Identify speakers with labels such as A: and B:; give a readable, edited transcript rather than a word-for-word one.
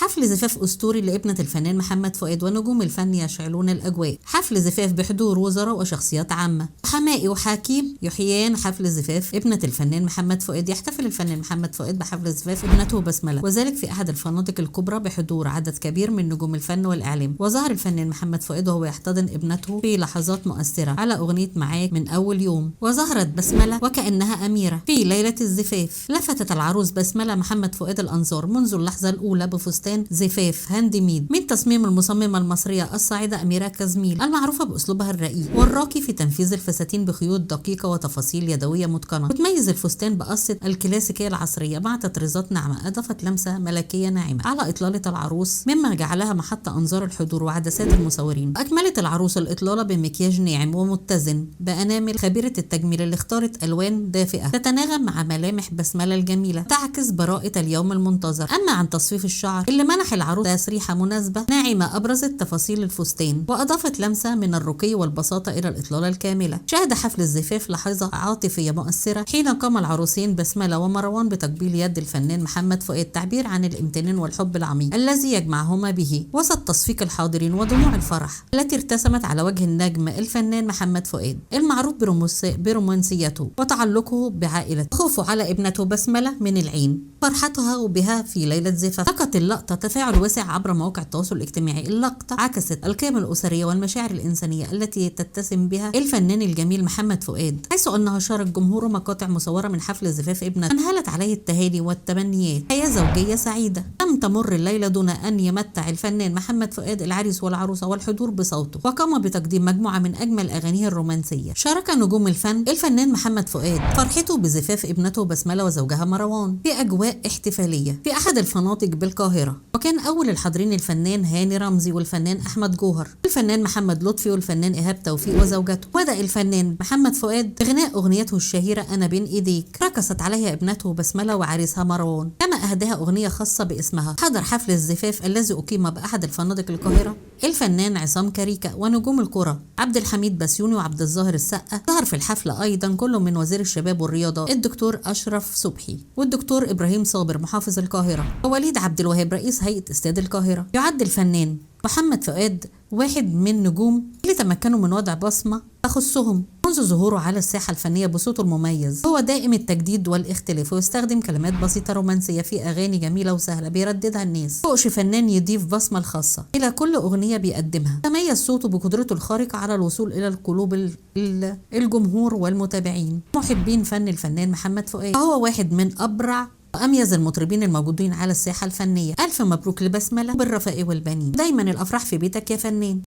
A: حفل زفاف أسطوري لابنة الفنان محمد فؤاد، ونجوم الفن يشعلون الأجواء. حفل زفاف بحضور وزراء وشخصيات عامة. حمائي وحكيم يحييان حفل زفاف ابنة الفنان محمد فؤاد. يحتفل الفنان محمد فؤاد بحفل زفاف ابنته بسملة، وذلك في أحد الفنادق الكبرى بحضور عدد كبير من نجوم الفن والإعلام. وظهر الفنان محمد فؤاد وهو يحتضن ابنته في لحظات مؤثرة على أغنية معاك من أول يوم. وظهرت بسملة وكأنها أميرة في ليلة الزفاف. لفتت العروس بسملة محمد فؤاد الأنظار منذ اللحظة الأولى بفستان زفاف هاند ميد من تصميم المصممة المصرية الصاعدة أميرة كزميل، المعروفة بأسلوبها الرقيق والراقي في تنفيذ الفساتين بخيوط دقيقة وتفاصيل يدوية متقنة. وتميز الفستان بقصة الكلاسيكية العصرية مع تطريزات ناعمة أضافت لمسة ملكية ناعمة على إطلالة العروس، مما جعلها محط أنظار الحضور وعدسات المصورين. أكملت العروس الإطلالة بمكياج ناعم ومتزن بأنامل خبيرة التجميل اللي اختارت ألوان دافئة تتناغم مع ملامح بسملة الجميلة تعكس براءة اليوم المنتظر. أما عن تصفيف الشعر اللي منح العروس تسريحة مناسبة ناعمة أبرزت تفاصيل الفستان وأضافت لمسة من الرقي والبساطة إلى الإطلالة الكاملة. شهد حفل الزفاف لحظة عاطفية مؤثرة حين قام العروسين بسملة ومروان بتقبيل يد الفنان محمد فؤاد، تعبير عن الامتنان والحب العميق الذي يجمعهما به، وسط تصفيق الحاضرين ودموع الفرح التي ارتسمت على وجه النجم الفنان محمد فؤاد المعروف برومانسيته وتعلقه بعائلته، خوفه على ابنته بسملة من العين، فرحتها بها في ليلة زفاف. لقت اللقطة تفاعل واسع عبر مواقع التواصل الاجتماعي. اللقطة عكست القيم الأسرية والمشاعر الإنسانية التي تتسم بها الفنان الجميل محمد فؤاد، حيث أنه شارك جمهوره مقاطع مصورة من حفل زفاف ابنته انهالت عليه التهاني والتمنيات. حياة زوجية سعيدة. لم تمر الليلة دون أن يمتع الفنان محمد فؤاد العريس والعروسة والحضور بصوته، وقام بتقديم مجموعة من أجمل أغانيه الرومانسية. شارك نجوم الفن الفنان محمد فؤاد فرحته بزفاف ابنته بسملة وزوجها مروان في أجواء احتفالية في أحد الفنادق بالقاهرة. وكان أول الحاضرين الفنان هاني رمزي والفنان أحمد جوهر، الفنان محمد لطفي والفنان إيهاب توفيق وزوجته. بدأ الفنان محمد فؤاد بغناء أغنيته الشهيرة أنا بين إيديك، رقصت عليها ابنته بسملة وعريسها مروان، كما أهداها أغنية خاصة باسمها. حضر حفل الزفاف الذي أقيم بأحد الفنادق القاهرة الفنان عصام كاريكا ونجوم الكرة عبد الحميد بسيوني وعبد الظاهر السقا. ظهر في الحفل أيضا كل من وزير الشباب والرياضة الدكتور أشرف صبحي والدكتور إبراهيم صابر محافظ القاهرة ووليد عبد الوهاب رئيس هيئة استاد القاهرة. يعد الفنان محمد فؤاد واحد من نجوم اللي تمكنوا من وضع بصمة تخصهم منذ ظهوره على الساحة الفنية بصوته المميز. هو دائم التجديد والاختلاف، ويستخدم كلمات بسيطة رومانسية في أغاني جميلة وسهلة بيرددها الناس. فوقش فنان يضيف بصمة الخاصة إلى كل أغنية بيقدمها. تميز صوته بقدرته الخارقة على الوصول إلى القلوب الجمهور والمتابعين محبين فن الفنان محمد فؤاد. هو واحد من أبرع وأميز المطربين الموجودين على الساحة الفنية. ألف مبروك لبسملة بالرفاء والبنين. دايما الأفراح في بيتك يا فنان.